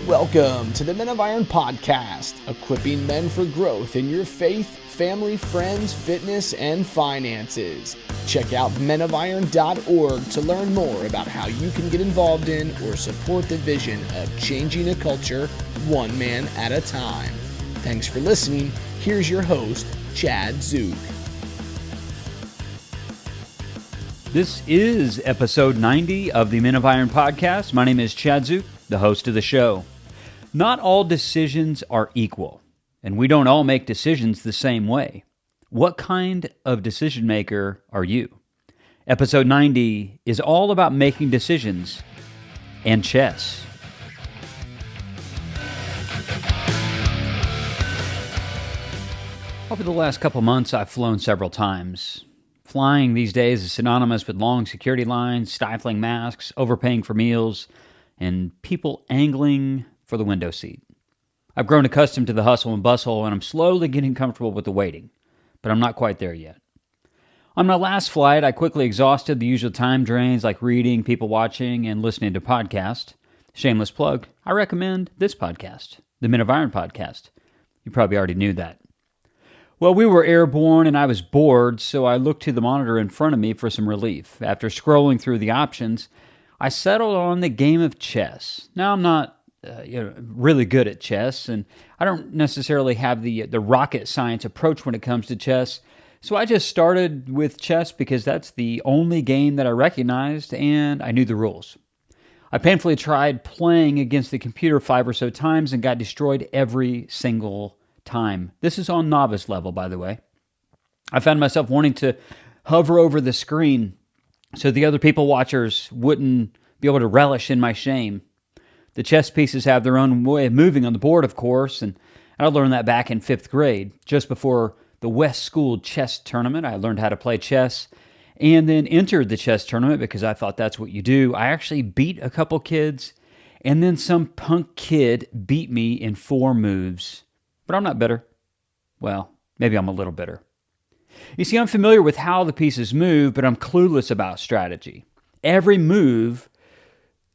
Welcome to the Men of Iron podcast, equipping men for growth in your faith, family, friends, fitness, and finances. Check out menofiron.org to learn more about how you can get involved in or support the vision of changing a culture one man at a time. Thanks for listening. Here's your host, Chad Zueck. This is episode 90 of the Men of Iron podcast. My name is Chad Zueck, the host of the show. Not all decisions are equal, and we don't all make decisions the same way. What kind of decision maker are you? Episode 90 is all about making decisions and chess. Over the last couple months, I've flown several times. Flying these days is synonymous with long security lines, stifling masks, overpaying for meals, and people angling for the window seat. I've grown accustomed to the hustle and bustle, and I'm slowly getting comfortable with the waiting, but I'm not quite there yet. On my last flight, I quickly exhausted the usual time drains like reading, people watching, and listening to podcasts. Shameless plug, I recommend this podcast, the Men of Iron podcast. You probably already knew that. Well, we were airborne and I was bored, so I looked to the monitor in front of me for some relief. After scrolling through the options, I settled on the game of chess. Now, I'm not really good at chess, and I don't necessarily have the rocket science approach when it comes to chess, so I just started with chess because that's the only game that I recognized and I knew the rules. I painfully tried playing against the computer 5 or so times and got destroyed every single time. This is on novice level, by the way. I found myself wanting to hover over the screen so the other people watchers wouldn't be able to relish in my shame. The chess pieces have their own way of moving on the board, of course, and I learned that back in 5th grade. Just before the West School chess tournament, I learned how to play chess and then entered the chess tournament because I thought that's what you do. I actually beat a couple kids, and then some punk kid beat me in 4 moves. But I'm not bitter. Well, maybe I'm a little bitter. You see, I'm familiar with how the pieces move, but I'm clueless about strategy. Every move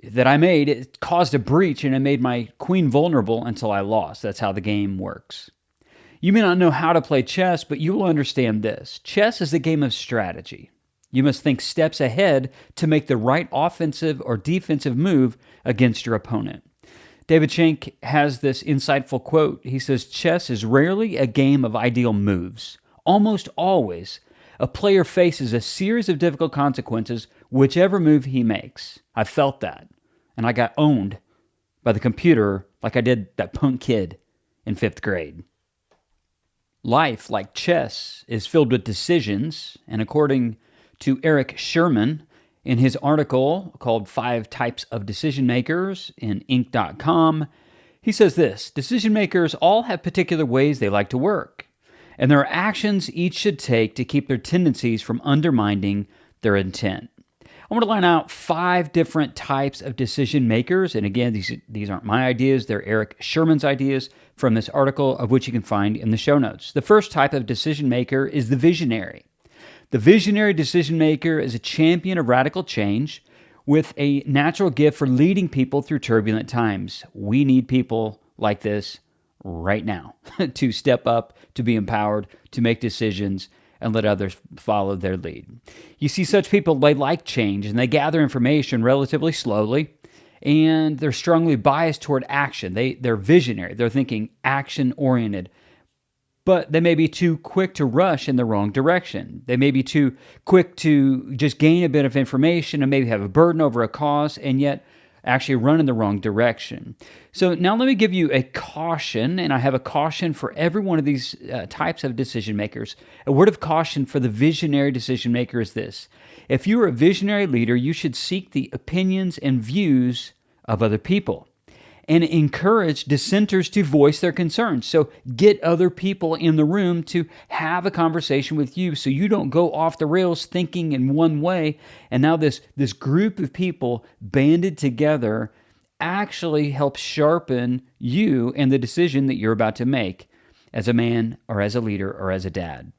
that I made, it caused a breach and it made my queen vulnerable until I lost. That's how the game works. You may not know how to play chess, but you will understand this. Chess is a game of strategy. You must think steps ahead to make the right offensive or defensive move against your opponent. David Schenk has this insightful quote. He says, "Chess is rarely a game of ideal moves. Almost always, a player faces a series of difficult consequences whichever move he makes." I felt that, and I got owned by the computer like I did that punk kid in 5th grade. Life, like chess, is filled with decisions, and according to Eric Sherman, in his article called 5 Types of Decision Makers in Inc.com, he says this: decision makers all have particular ways they like to work, and there are actions each should take to keep their tendencies from undermining their intent. I want to line out 5 different types of decision makers, and again, these aren't my ideas, they're Eric Sherman's ideas from this article, of which you can find in the show notes. The first type of decision maker is the visionary. The visionary decision maker is a champion of radical change with a natural gift for leading people through turbulent times. We need people like this right now to step up, to be empowered, to make decisions, and let others follow their lead. You see, such people, they like change, and they gather information relatively slowly, and they're strongly biased toward action. They're visionary. They're thinking action-oriented. But they may be too quick to rush in the wrong direction. They may be too quick to just gain a bit of information and maybe have a burden over a cause and yet actually run in the wrong direction. So now let me give you a caution, and I have a caution for every one of these types of decision makers. A word of caution for the visionary decision maker is this: if you are a visionary leader, you should seek the opinions and views of other people and encourage dissenters to voice their concerns. So get other people in the room to have a conversation with you so you don't go off the rails thinking in one way. And now this group of people banded together actually helps sharpen you and the decision that you're about to make as a man or as a leader or as a dad.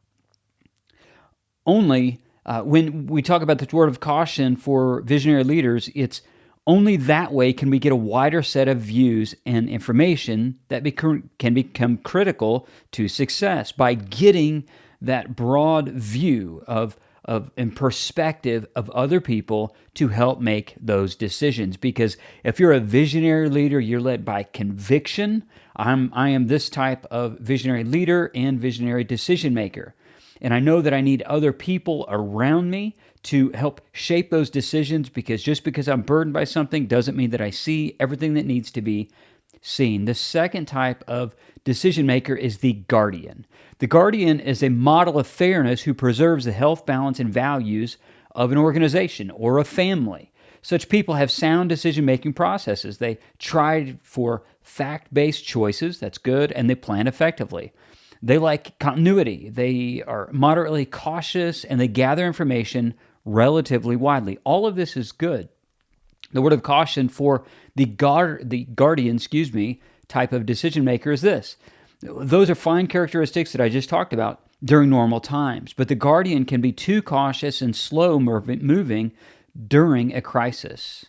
Only when we talk about the word of caution for visionary leaders, it's Only that way can we get a wider set of views and information that can become critical to success by getting that broad view of and perspective of other people to help make those decisions. Because if you're a visionary leader, you're led by conviction. I am this type of visionary leader and visionary decision maker. And I know that I need other people around me to help shape those decisions, because just because I'm burdened by something doesn't mean that I see everything that needs to be seen. The second type of decision maker is the guardian. The guardian is a model of fairness who preserves the health, balance, and values of an organization or a family. Such people have sound decision-making processes. They try for fact-based choices, that's good, and they plan effectively. They like continuity. They are moderately cautious, and they gather information relatively widely. All of this is good. The word of caution for the guardian, type of decision maker is this. Those are fine characteristics that I just talked about during normal times, but the guardian can be too cautious and slow moving during a crisis.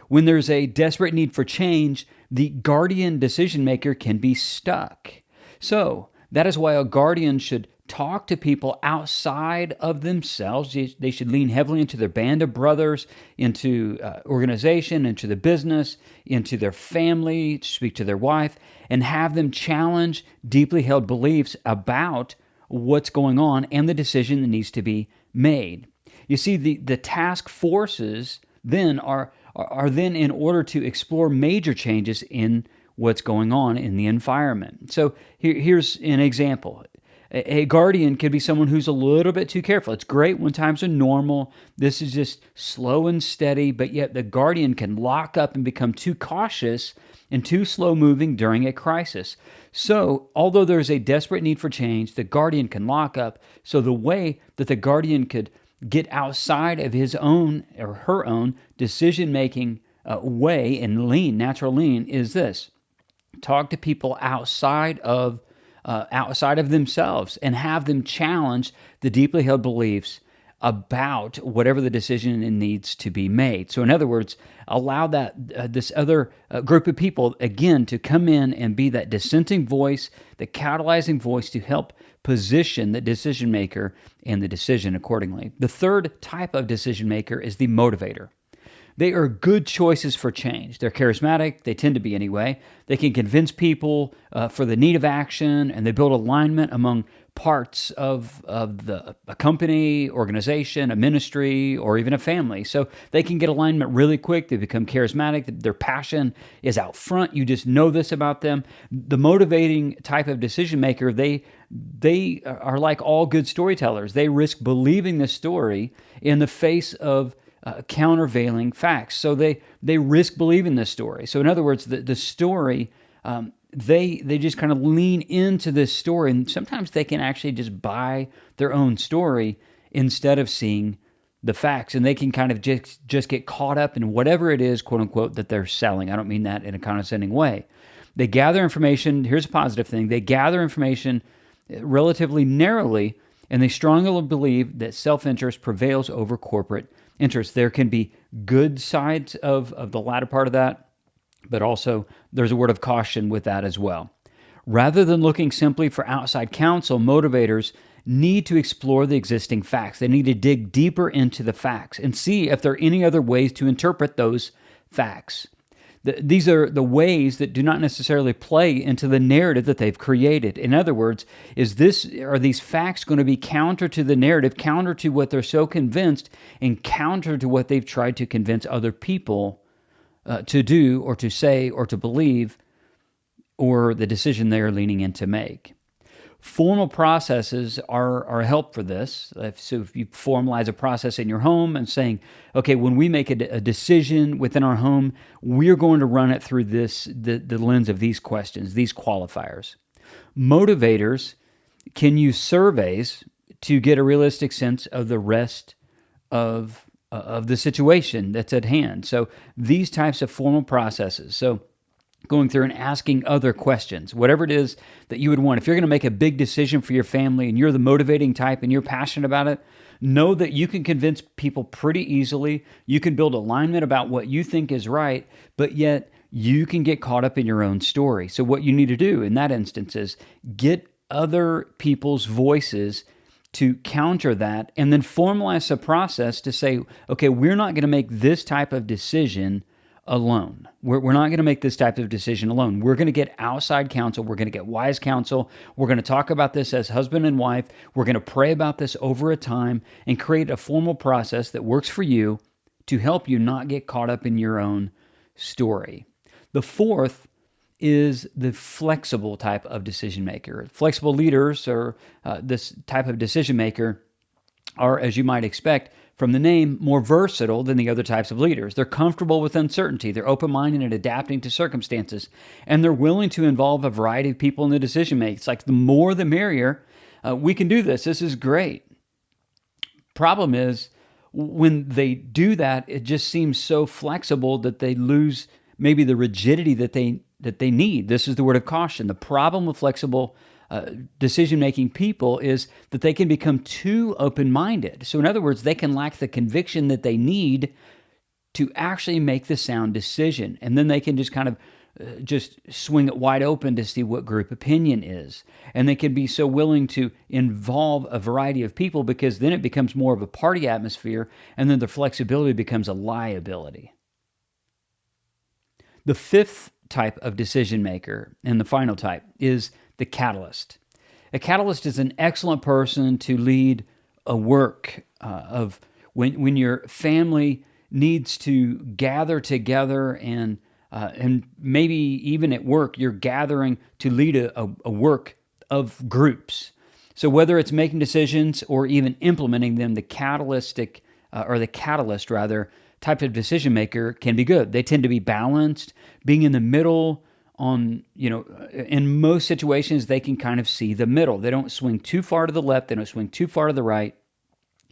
When there's a desperate need for change, the guardian decision maker can be stuck. So that is why a guardian should talk to people outside of themselves. They should lean heavily into their band of brothers, into organization, into the business, into their family, to speak to their wife, and have them challenge deeply held beliefs about what's going on and the decision that needs to be made. You see, the task forces then are then in order to explore major changes in what's going on in the environment. So here's an example. A guardian could be someone who's a little bit too careful. It's great when times are normal. This is just slow and steady, but yet the guardian can lock up and become too cautious and too slow moving during a crisis. So, although there's a desperate need for change, the guardian can lock up. So the way that the guardian could get outside of his own or her own decision-making way and natural lean is this. Talk to people outside of themselves and have them challenge the deeply held beliefs about whatever the decision needs to be made. So in other words, allow this other group of people, again, to come in and be that dissenting voice, the catalyzing voice to help position the decision maker and the decision accordingly. The third type of decision maker is the motivator. They are good choices for change. They're charismatic. They tend to be anyway. They can convince people for the need of action, and they build alignment among parts of a company, organization, a ministry, or even a family. So they can get alignment really quick. They become charismatic. Their passion is out front. You just know this about them. The motivating type of decision maker, they are like all good storytellers. They risk believing the story in the face of countervailing facts. So they risk believing this story. So in other words, the story, they just kind of lean into this story, and sometimes they can actually just buy their own story instead of seeing the facts, and they can kind of just get caught up in whatever it is, quote unquote, that they're selling. I don't mean that in a condescending way. They gather information. Here's a positive thing. They gather information relatively narrowly, and they strongly believe that self-interest prevails over corporate interest. There can be good sides of the latter part of that, but also there's a word of caution with that as well. Rather than looking simply for outside counsel, motivators need to explore the existing facts. They need to dig deeper into the facts and see if there are any other ways to interpret those facts. These are the ways that do not necessarily play into the narrative that they've created. In other words, are these facts going to be counter to the narrative, counter to what they're so convinced, and counter to what they've tried to convince other people to do or to say or to believe, or the decision they're leaning in to make? Formal processes are a help for this. So if you formalize a process in your home and saying, okay, when we make a decision within our home, we're going to run it through the lens of these questions, these qualifiers. Motivators can use surveys to get a realistic sense of the rest of the situation that's at hand. So these types of formal processes. So going through and asking other questions, whatever it is that you would want. If you're going to make a big decision for your family and you're the motivating type and you're passionate about it, Know that you can convince people pretty easily. You can build alignment about what you think is right, but yet you can get caught up in your own story. So what you need to do in that instance is get other people's voices to counter that, and then formalize a process to say, okay, we're not going to make this type of decision alone. We're not going to make this type of decision alone. We're going to get outside counsel. We're going to get wise counsel. We're going to talk about this as husband and wife. We're going to pray about this over a time and create a formal process that works for you to help you not get caught up in your own story. The fourth is the flexible type of decision maker. Flexible leaders, or this type of decision maker, are, as you might expect from the name, more versatile than the other types of leaders. They're comfortable with uncertainty. They're open-minded and adapting to circumstances. And they're willing to involve a variety of people in the decision making. It's like the more the merrier. We can do this. This is great. Problem is, when they do that, it just seems so flexible that they lose maybe the rigidity that they need. This is the word of caution. The problem with flexible decision-making people is that they can become too open-minded. So in other words, they can lack the conviction that they need to actually make the sound decision. And then they can just kind of just swing it wide open to see what group opinion is. And they can be so willing to involve a variety of people because then it becomes more of a party atmosphere, and then the flexibility becomes a liability. The fifth type of decision maker, and the final type, is the catalyst. A catalyst is an excellent person to lead a work of when your family needs to gather together, and maybe even at work you're gathering to lead a work of groups. So whether it's making decisions or even implementing them, the catalyst type of decision maker can be good. They tend to be balanced, being in the middle. In most situations, they can kind of see the middle. They don't swing too far to the left. They don't swing too far to the right.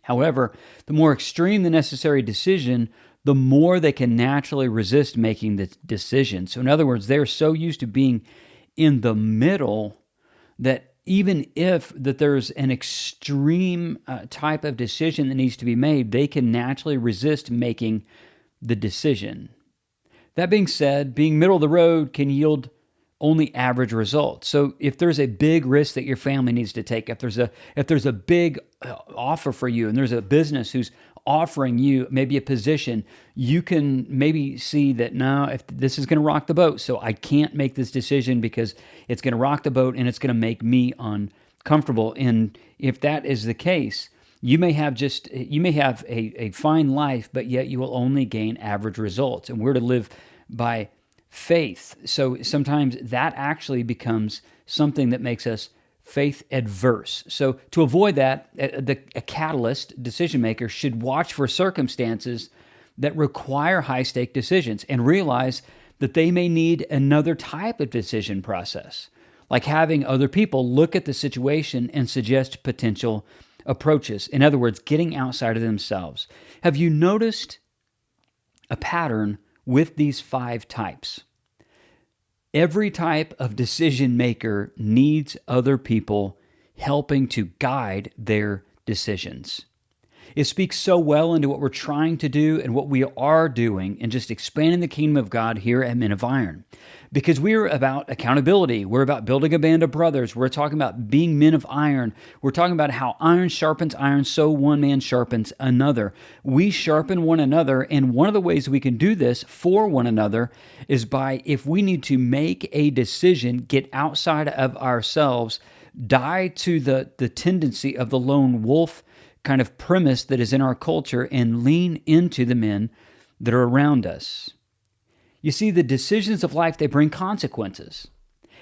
However, the more extreme the necessary decision, the more they can naturally resist making the decision. So in other words, they're so used to being in the middle that even if there's an extreme type of decision that needs to be made, they can naturally resist making the decision. That being said, being middle of the road can yield only average results. So if there's a big risk that your family needs to take, if there's a big offer for you, and there's a business who's offering you maybe a position, you can maybe see that, no, if this is going to rock the boat, so I can't make this decision because it's going to rock the boat and it's going to make me uncomfortable. And if that is the case, you may have a fine life, but yet you will only gain average results. And we're to live by faith. So sometimes that actually becomes something that makes us faith adverse. So to avoid that, a catalyst decision maker should watch for circumstances that require high-stake decisions and realize that they may need another type of decision process, like having other people look at the situation and suggest potential approaches. In other words, getting outside of themselves. Have you noticed a pattern with these 5 types? Every type of decision maker needs other people helping to guide their decisions. It speaks so well into what we're trying to do and what we are doing and just expanding the kingdom of God here at Men of Iron. Because we're about accountability. We're about building a band of brothers. We're talking about being men of iron. We're talking about how iron sharpens iron, so one man sharpens another. We sharpen one another, and one of the ways we can do this for one another is by, if we need to make a decision, get outside of ourselves, die to the tendency of the lone wolf kind of premise that is in our culture, and lean into the men that are around us. You see, the decisions of life, they bring consequences.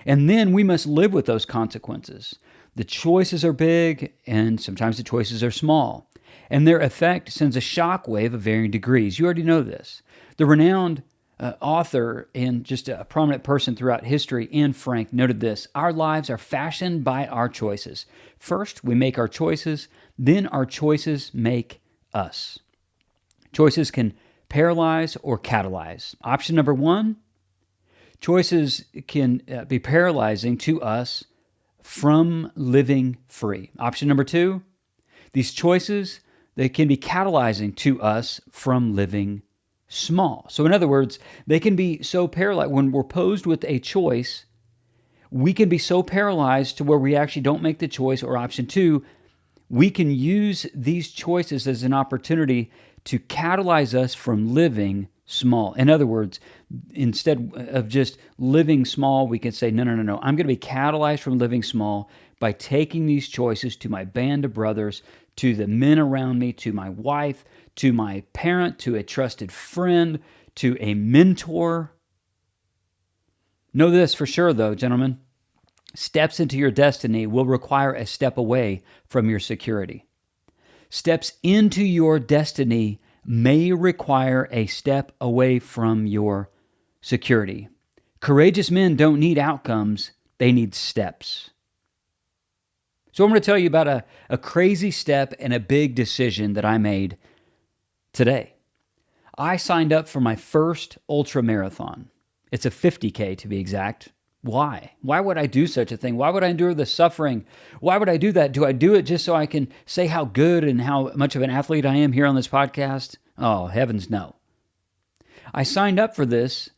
And then we must live with those consequences. The choices are big, and sometimes the choices are small. And their effect sends a shockwave of varying degrees. You already know this. The renowned author and just a prominent person throughout history, Anne Frank, noted this: our lives are fashioned by our choices. First, we make our choices, then our choices make us. Choices can paralyze or catalyze. Option number 1, choices can be paralyzing to us from living free. Option number 2, these choices they can be catalyzing to us from living small. So in other words, they can be so paralyzed. When we're posed with a choice, we can be so paralyzed to where we actually don't make the choice, or option two, we can use these choices as an opportunity to catalyze us from living small. In other words, instead of just living small, we can say, no, I'm going to be catalyzed from living small by taking these choices to my band of brothers, to the men around me, to my wife, to my parent, to a trusted friend, to a mentor. Know this for sure, though, gentlemen. Steps into your destiny will require a step away from your security. Steps into your destiny may require a step away from your security. Courageous men don't need outcomes, they need steps. So I'm going to tell you about a crazy step and a big decision that I made today. I signed up for my first ultra marathon. It's a 50K to be exact. Why? Why would I do such a thing? Why would I endure the suffering? Why would I do that? Do I do it just so I can say how good and how much of an athlete I am here on this podcast? Oh, heavens no. I signed up for this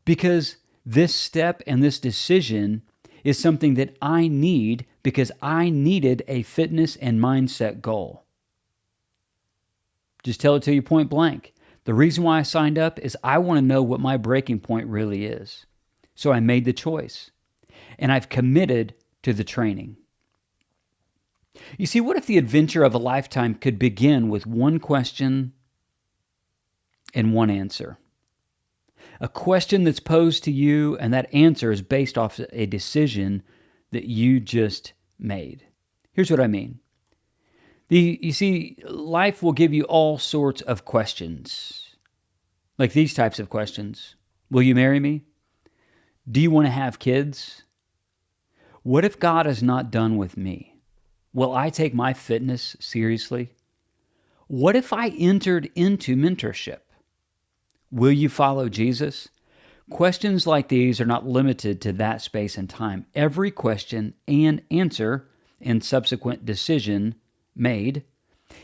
because this step and this decision is something that I need because I needed a fitness and mindset goal. Just tell it to you point blank. The reason why I signed up is I want to know what my breaking point really is. So I made the choice, and I've committed to the training. You see, what if the adventure of a lifetime could begin with one question and one answer? A question that's posed to you, and that answer is based off a decision that you just made. Here's what I mean. You see, life will give you all sorts of questions, like these types of questions. Will you marry me? Do you want to have kids? What if God is not done with me? Will I take my fitness seriously? What if I entered into mentorship? Will you follow Jesus? Questions like these are not limited to that space and time. Every question and answer and subsequent decision made,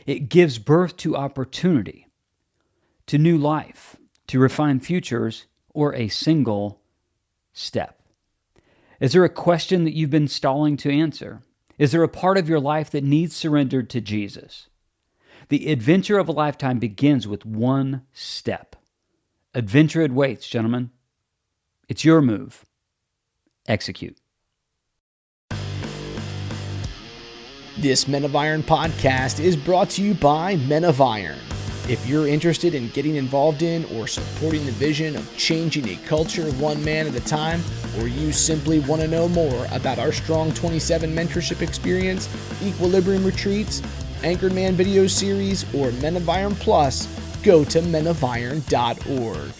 it gives birth to opportunity, to new life, to refined futures, or a single step. Is there a question that you've been stalling to answer? Is there a part of your life that needs surrendered to Jesus? The adventure of a lifetime begins with one step. Adventure awaits, gentlemen. It's your move. Execute. This Men of Iron podcast is brought to you by Men of Iron. If you're interested in getting involved in or supporting the vision of changing a culture one man at a time, or you simply want to know more about our Strong 27 mentorship experience, Equilibrium retreats, Anchored Man video series, or Men of Iron Plus, go to menofiron.org.